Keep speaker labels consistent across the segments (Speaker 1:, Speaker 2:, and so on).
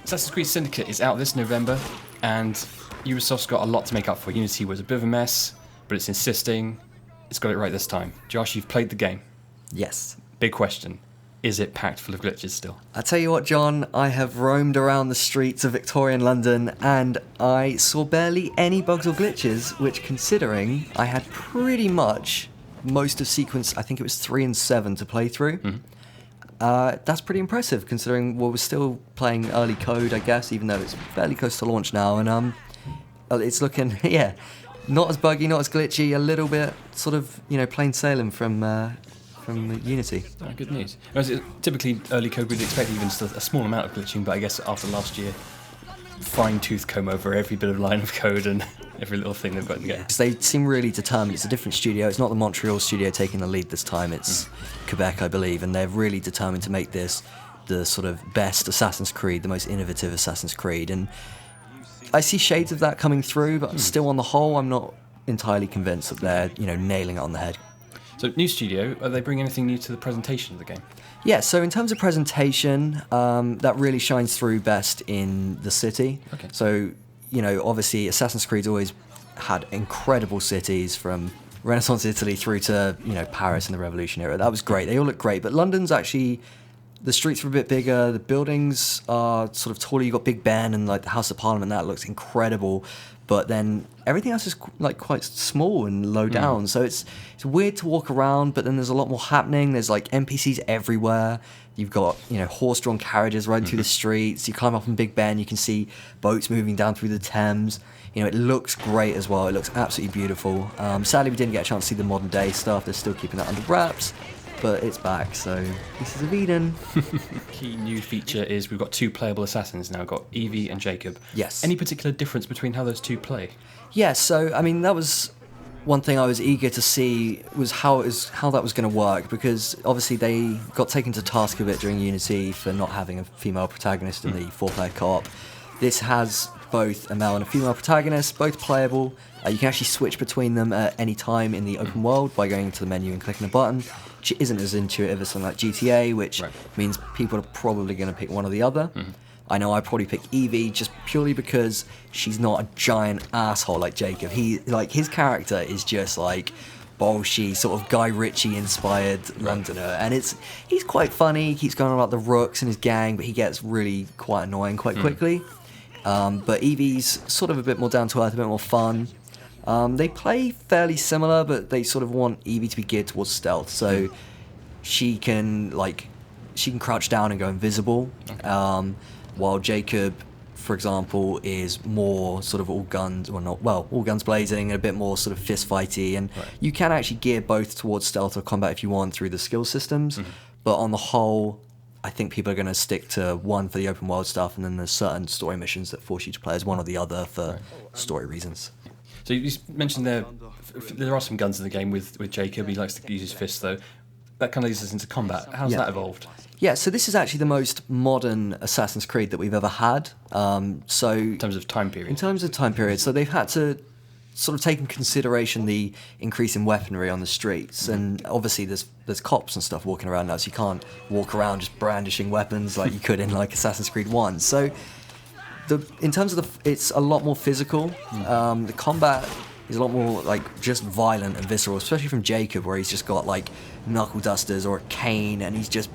Speaker 1: Assassin's Creed Syndicate is out this November, and Ubisoft's got a lot to make up for. Unity was a bit of a mess, but it's insisting it's got it right this time. Josh, you've played the game.
Speaker 2: Yes.
Speaker 1: Big question. Is it packed full of glitches still?
Speaker 2: I tell you what, John, I have roamed around the streets of Victorian London and I saw barely any bugs or glitches, which, considering I had pretty much most of sequence, I think it was 3 and 7 to play through. That's pretty impressive, considering we're still playing early code, I guess, even though it's fairly close to launch now. And it's looking, not as buggy, not as glitchy, a little bit sort of, plain sailing from Unity.
Speaker 1: Oh, good news. Typically, early code we'd expect even still a small amount of glitching, but I guess after last year, fine-tooth comb over every bit of line of code and every little thing they've got to get.
Speaker 2: They seem really determined. It's a different studio. It's not the Montreal studio taking the lead this time. It's Quebec, I believe, and they're really determined to make this the sort of best Assassin's Creed, the most innovative Assassin's Creed. And I see shades of that coming through, but still on the whole, I'm not entirely convinced that they're, nailing it on the head.
Speaker 1: So, new studio, are they bringing anything new to the presentation of the game?
Speaker 2: Yeah, so in terms of presentation, that really shines through best in the city.
Speaker 1: Okay.
Speaker 2: So, obviously Assassin's Creed's always had incredible cities from Renaissance Italy through to, Paris in the Revolution era. That was great. They all look great. But London's actually, the streets are a bit bigger. The buildings are sort of taller. You've got Big Ben and the House of Parliament. That looks incredible. But then everything else is quite small and low down, so it's weird to walk around. But then there's a lot more happening. There's NPCs everywhere. You've got horse-drawn carriages running through the streets. You climb up on Big Ben. You can see boats moving down through the Thames. It looks great as well. It looks absolutely beautiful. Sadly, we didn't get a chance to see the modern day stuff. They're still keeping that under wraps. But it's back, so pieces of Eden.
Speaker 1: Key new feature is we've got 2 playable assassins now. We've got Evie and Jacob.
Speaker 2: Yes.
Speaker 1: Any particular difference between how those 2 play?
Speaker 2: Yeah, so, that was one thing I was eager to see, was how that was going to work, because obviously they got taken to task a bit during Unity for not having a female protagonist in the 4-player co-op. This has both a male and a female protagonist, both playable. You can actually switch between them at any time in the open world by going into the menu and clicking a button, which isn't as intuitive as something like GTA, which means people are probably going to pick one or the other. I know I probably pick Evie just purely because she's not a giant asshole like Jacob. His character is just bolshy, sort of Guy Ritchie inspired Londoner, and he's quite funny. He keeps going on about the Rooks and his gang, but he gets really quite annoying quite quickly. But Evie's sort of a bit more down to earth, a bit more fun. They play fairly similar, but they sort of want Evie to be geared towards stealth, so she can crouch down and go invisible, while Jacob, for example, is more sort of all guns blazing and a bit more sort of fist fighty, and you can actually gear both towards stealth or combat if you want through the skill systems, but on the whole, I think people are going to stick to one for the open world stuff, and then there's certain story missions that force you to play as one or the other for story reasons.
Speaker 1: So you mentioned there are some guns in the game with Jacob. He likes to use his fists, though. That kind of leads us into combat. How's that evolved?
Speaker 2: Yeah, so this is actually the most modern Assassin's Creed that we've ever had. In
Speaker 1: terms of time period. So they've had to sort of take in consideration the increase in weaponry on the streets, and obviously there's cops and stuff walking around now, so you can't walk around just brandishing weapons like you could in Assassin's Creed 1. So in terms of it's a lot more physical. The combat is a lot more just violent and visceral, especially from Jacob, where he's just got knuckle dusters or a cane, and he's just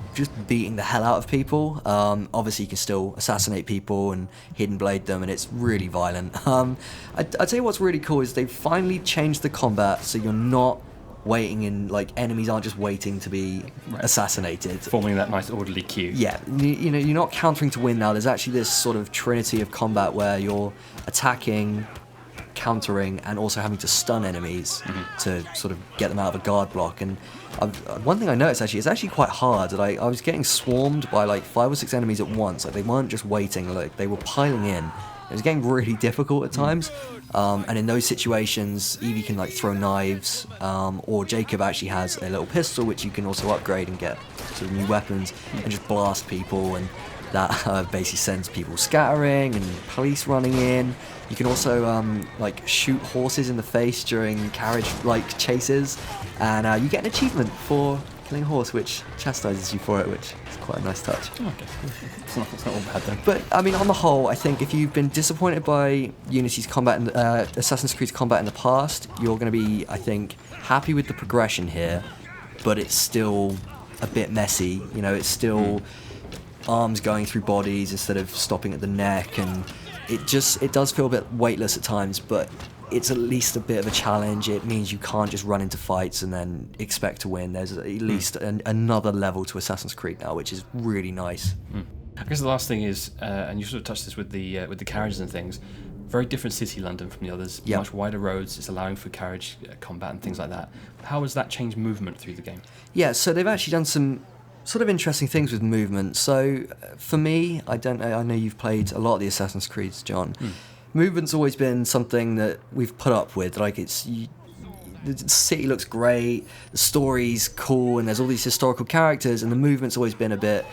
Speaker 1: beating the hell out of people. Obviously, you can still assassinate people and hidden blade them, and it's really violent. I tell you what's really cool is they've finally changed the combat, so you're not waiting in enemies aren't just waiting to be assassinated, forming that nice orderly queue.
Speaker 2: Yeah, you're not countering to win now. There's actually this sort of trinity of combat where you're attacking, countering, and also having to stun enemies to sort of get them out of a guard block. And one thing I noticed actually, it's actually quite hard. That I was getting swarmed by 5 or 6 enemies at once. They weren't just waiting, they were piling in. It was getting really difficult at times, and in those situations, Evie can throw knives, or Jacob actually has a little pistol which you can also upgrade and get sort of new weapons and just blast people, and that basically sends people scattering and police running in. You can also shoot horses in the face during carriage chases, and you get an achievement for killing a horse, which chastises you for it, which is quite a nice touch.
Speaker 3: Oh, okay. It's not all bad then.
Speaker 2: But I mean, on the whole, I think if you've been disappointed by Unity's combat and Assassin's Creed's combat in the past, you're going to be, I think, happy with the progression here. But it's still a bit messy. You know, it's still arms going through bodies instead of stopping at the neck, and it does feel a bit weightless at times. But it's at least a bit of a challenge. It means you can't just run into fights and then expect to win. There's at least another level to Assassin's Creed now, which is really nice.
Speaker 3: I guess the last thing is, and you sort of touched this with the carriages and things, very different city London from the others, much wider roads, it's allowing for carriage combat and things like that. How has that changed movement through the game?
Speaker 2: Yeah, so they've actually done some sort of interesting things with movement. So for me, I know you've played a lot of the Assassin's Creeds, John. Movement's always been something that we've put up with. Like, the city looks great, the story's cool, and there's all these historical characters, and the movement's always been a bit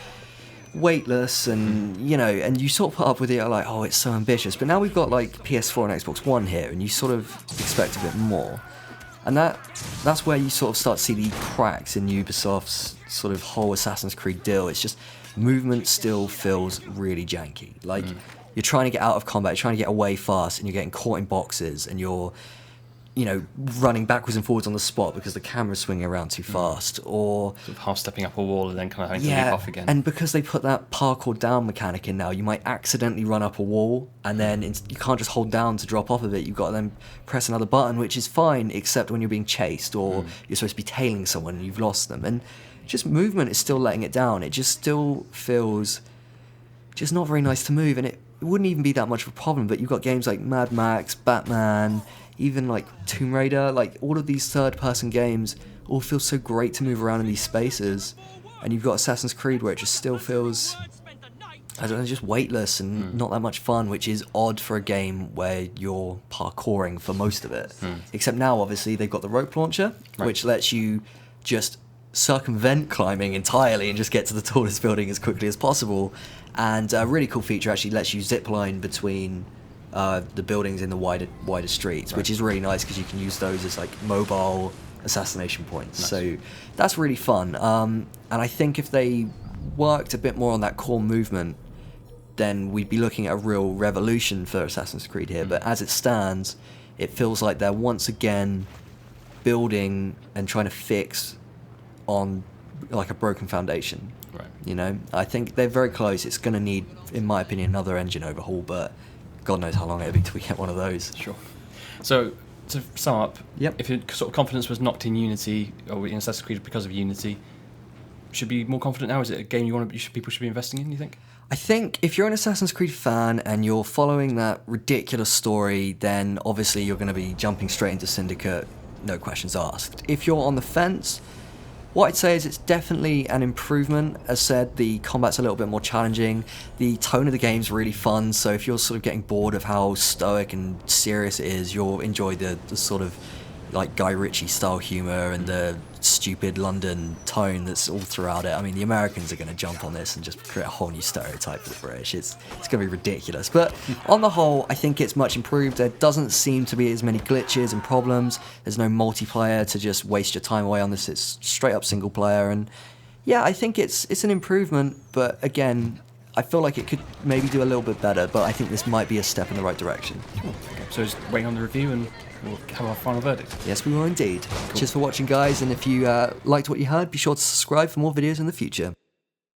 Speaker 2: weightless, and you know, and you sort of put up with it, you're like, oh, it's so ambitious. But now we've got like PS4 and Xbox One here, and you sort of expect a bit more. And that's where you sort of start to see the cracks in Ubisoft's sort of whole Assassin's Creed deal. It's just movement still feels really janky. Like, you're trying to get out of combat, you're trying to get away fast, and you're getting caught in boxes, and you're, you know, running backwards and forwards on the spot because the camera's swinging around too fast, or
Speaker 3: sort of half stepping up a wall and then kind of having to leap off again.
Speaker 2: And because they put that parkour down mechanic in now, you might accidentally run up a wall, and then you can't just hold down to drop off of it. You've got to then press another button, which is fine, except when you're being chased, or you're supposed to be tailing someone and you've lost them. And just movement is still letting it down. It just still feels just not very nice to move, and it wouldn't even be that much of a problem. But you've got games like Mad Max, Batman, even like Tomb Raider, like all of these third-person games all feel so great to move around in these spaces, and you've got Assassin's Creed where it just still feels, I don't know, just weightless and not that much fun, which is odd for a game where you're parkouring for most of it. Except now, obviously, they've got the rope launcher, which lets you just circumvent climbing entirely and just get to the tallest building as quickly as possible. And a really cool feature actually lets you zip line between the buildings in the wider streets, which is really nice because you can use those as like mobile assassination points. Nice. So that's really fun. And I think if they worked a bit more on that core movement, then we'd be looking at a real revolution for Assassin's Creed here. But as it stands, it feels like they're once again building and trying to fix on like a broken foundation.
Speaker 3: Right.
Speaker 2: You know, I think they're very close. It's going to need, in my opinion, another engine overhaul, but God knows how long it'll be till we get one of those.
Speaker 3: Sure. So, to sum up, if your sort of confidence was knocked in Unity, or in Assassin's Creed because of Unity, should be more confident now? Is it a game people should be investing in, you think?
Speaker 2: I think if you're an Assassin's Creed fan and you're following that ridiculous story, then obviously you're going to be jumping straight into Syndicate, no questions asked. If you're on the fence, what I'd say is it's definitely an improvement. As said, the combat's a little bit more challenging. The tone of the game's really fun, so if you're sort of getting bored of how stoic and serious it is, you'll enjoy the sort of like Guy Ritchie style humour and the stupid London tone that's all throughout it. I mean, the Americans are going to jump on this and just create a whole new stereotype for the British. It's going to be ridiculous. But on the whole, I think it's much improved. There doesn't seem to be as many glitches and problems. There's no multiplayer to just waste your time away on this. It's straight up single player. And yeah, I think it's an improvement. But again, I feel like it could maybe do a little bit better. But I think this might be a step in the right direction.
Speaker 3: Cool. Okay. So just waiting on the review and we'll have our final verdict.
Speaker 2: Yes, we will indeed. Cool. Cheers for watching, guys, and if you liked what you heard, be sure to subscribe for more videos in the future.